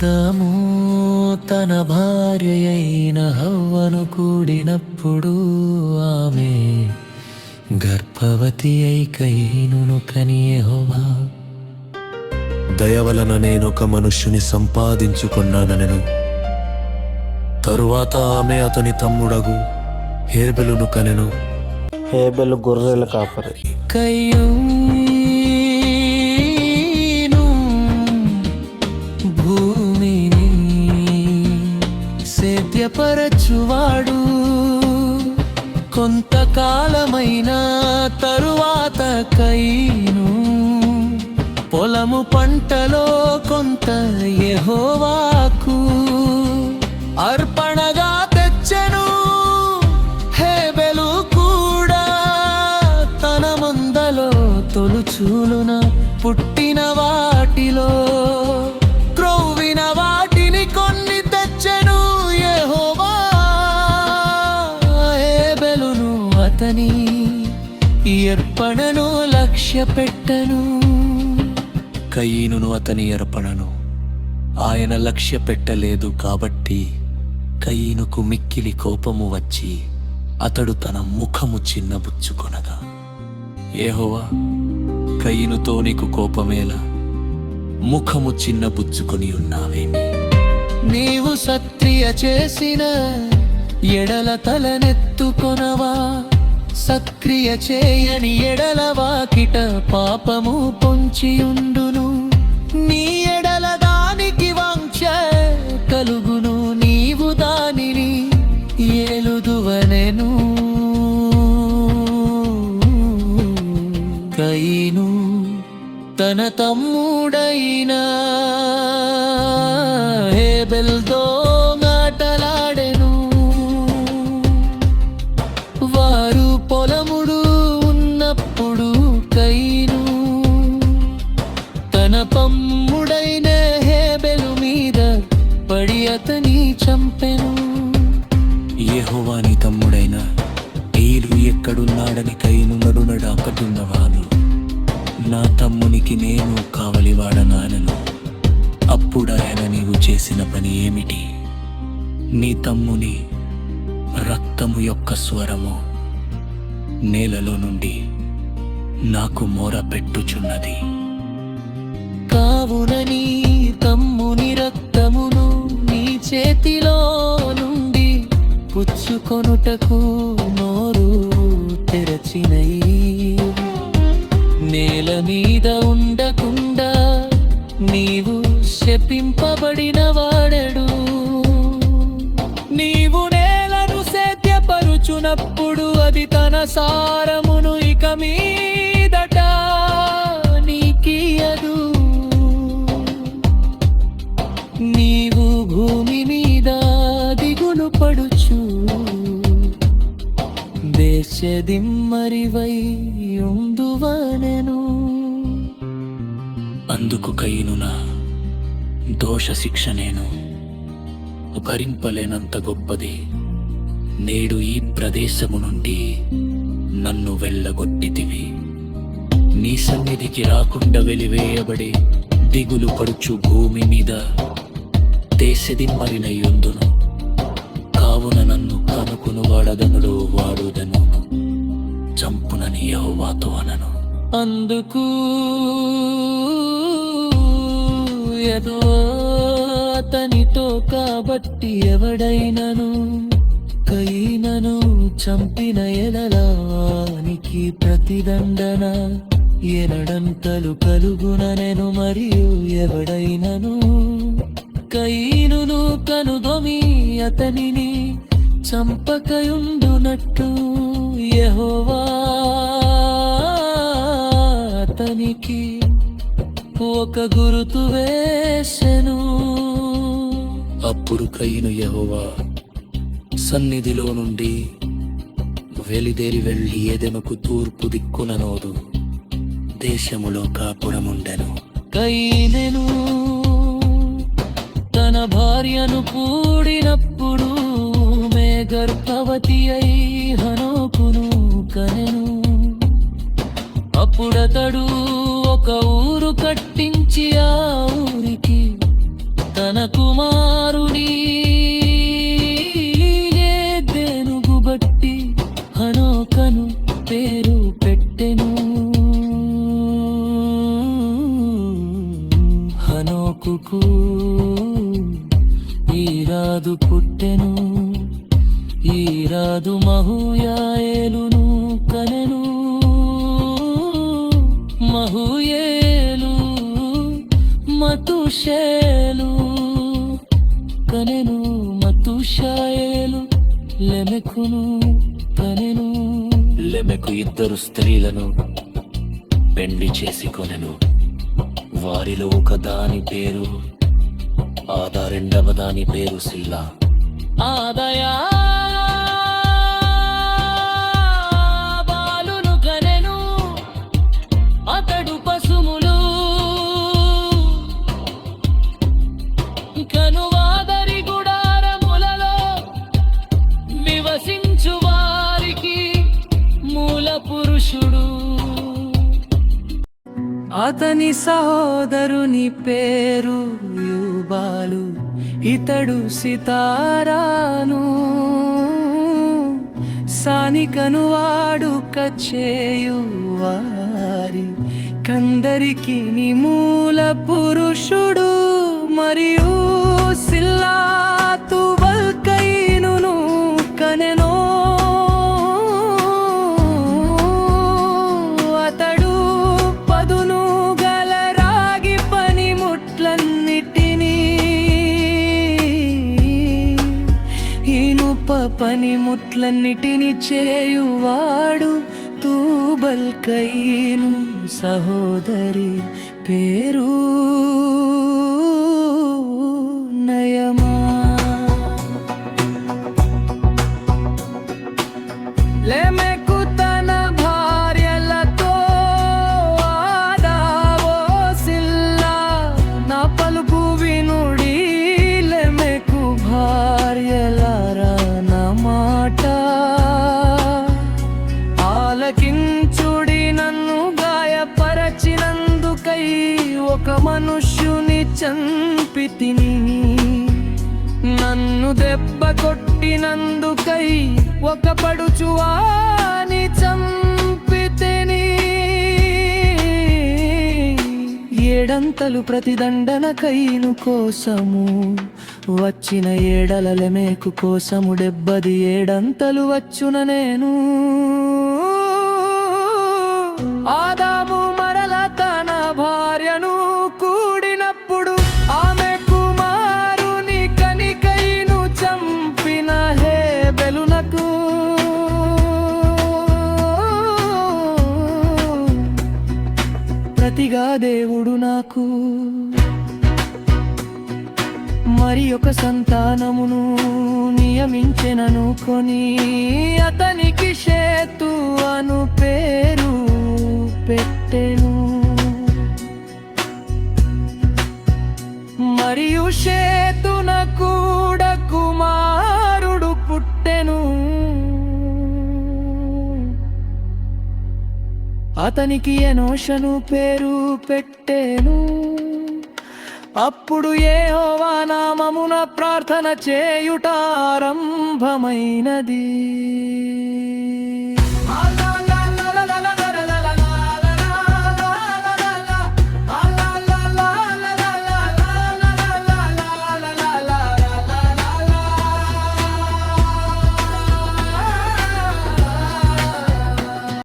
ఆదాము తన భార్య అయిన హవ్వను కూడినప్పుడు ఆమె గర్భవతి అయి కయీనును కని యెహోవా దయ వలన నేనొక మనుష్యుని సంపాదించుకున్నానెను. తరువాత ఆమె అతని తమ్ముడగు హేబెలును కనెను. హేబెలు గొర్రెల కాపరి. కయీను భూమిని సేద్యపరచువాడు. కొంతకాలమైన తరువాత కయీను పొలము పంటలో కొంత యెహోవాకు అర్పణగా తెచ్చెను. హేబెలు కూడా తన మందలో తొలుచూలున పుట్టిన వాటిలో క్రొవ్విన వాటిని కొన్ని తెచ్చెను. యెహోవా హేబెలును అతని అర్పణను లక్ష్యపెట్టెను. కయీనును అతని అర్పణను ఆయన లక్ష్య పెట్టలేదు కాబట్టి కయీనుకు మిక్కిలి కోపము వచ్చి అతడు తన ముఖము చిన్నబుచ్చుకొనగా, యెహోవా కయీనుతో నీకు కోపమేలా? ముఖము చిన్నబుచ్చుకొని ఉన్నావేమి? నీవు సత్క్రియ చేసిన ఎడల తలనెత్తుకొనవా? సత్క్రియ చేయని ఎడల వాకిట పాపము పొంచియుండును. నీ ఎడల దానికి వాంఛ కలుగును, నీవు దానిని ఏలుదువనెను. కయీను తన తమ్ముడైన హేబెల్తో మాటలాడెను. వారు పొలముడు ఉన్నప్పుడు కయీను తన తమ్ముడైన హేబెలు మీద పడి అతని చంపెను. యెహోవా నీ తమ్ముడైన ఏలు ఎక్కడున్నాడని కయీను నడునడాకటున్నవాడు. నా తమ్మునికి నేను కావలివాడనానను. అప్పుడాయన నీవు చేసిన పని ఏమిటి? నీ తమ్ముని రక్తము యొక్క స్వరము నేలలో నుండి నాకు మోర పెట్టుచున్నది. కావున నీ తమ్ముని రక్తమును నీ చేతిలో నుండి పుచ్చుకొనుటకు నోరు తెరచినై నేల మీద ఉండకుండా నీవు శపింపబడిన వాడెడు. నీవు నేలను సేద్యపరుచునప్పుడు అది తన సారమును ఇక మీదట నీకియదు. నీవు భూమి మీద దిగులు పడుచు దేశదిమ్మరివై ఉందువనెను. అందుకు కయీనునా దోష శిక్ష నేను భరింపలేనంత గొప్పది. నేడు ఈ ప్రదేశము నుండి నన్ను వెళ్ళగొట్టితివి. నీ సన్నిధికి రాకుండా వెలివేయబడి దిగులు పడుచు భూమి మీద దేశదిమ్మరినయ్యుందును. కావున నన్ను కనుకును వాడదనుడు వాడుదను చంపునని యెహోవాతో అనను. అందుకు ఏదో అతనితో కాబట్టి ఎవడైనను కయీనును చంపిన ఎడలానికి ప్రతిదండన ఎనడంతలు కలుగుననెను. మరియు ఎవడైనను కయీనును కనుగొమి అతనిని చంపకయుండునట్టు యెహోవా అతనికి ఒక గురుతు వేసెను. అప్పుడు కయీను యెహోవా సన్నిధిలో నుండి వెలిదేరి వెళ్ళి ఏదెనుకు తూర్పు దిక్కున నోదు దేశములో కాపురముండెను. కయీను తన భార్యను కూడినప్పుడు గర్భవతి అయి హనోకును కనెను. అప్పుడతడు ఒక ఊరు కట్టించి ఆ ఊరికి తన కుమారుని దేనుగు బట్టి హనోకను పేరు పెట్టెను. హనోకుకు ఈరాదు పుట్టెను. ఈరాదు మహూయాయేలును కనెను. మహూయేలు మతుషేలు కనెను. మతుషాయేలు లెమెకును కనెను. లెమెకు 2 స్త్రీలను పెండ్లి చేసుకొనెను. వారిలో ఒకదాని పేరు ఆదా, రెండవ దాని పేరు సిల్లా. ఆదయా బాలును కనెను. అతడు పశుములు కనువాదరి గుడారములలో నివసించు వారికి మూల పురుషుడు. అతని సహోదరుని పేరు యూబాలు. ఇతడు సితారాను సానికను వాడుక చేయువారి కందరికి మూల పురుషుడు. మరియు సిల్లా తుబల్కయీనును కనెను. అతడు పదును గల రాగి పనిముట్లన్నిటినీ ఇనుప పనిముట్లన్నిటిని చేయువాడు. తూబల్కయీను సహోదరి పేరు నయమా. లెమెకు తన భార్యలతో ఆదావో సిల్లా నా పలుకు వినుడి. లెమెకు భార్యలారా నా మాట ఆలకించుడి. నన్ను గాయపరచినందుకై ఒక మనుష్యుని చంపితిని. నన్ను దెబ్బ కొట్టినందుకై ఒక పడుచువాని చంపితిని. 7 ప్రతిదండనకైను కోసము వచ్చిన ఏడల లెమెకు కోసము 77 వచ్చున నేను. ఆదాము మరల తన భార్యను కూడినప్పుడు ఆమె కుమారుని కనికైను చంపిన హేబెలునకు ప్రతిగా దేవుడు నాకు మరి ఒక సంతానమును నియమించెనను కొని అతనికి షేతు అను పేరు పెట్టెను. మరియు షేతున కూడా కుమారుడు పుట్టెను. అతనికి ఎనోషను పేరు పెట్టెను. అప్పుడు యెహోవా నామమున ప్రార్థన చేయుట ఆరంభమైనది.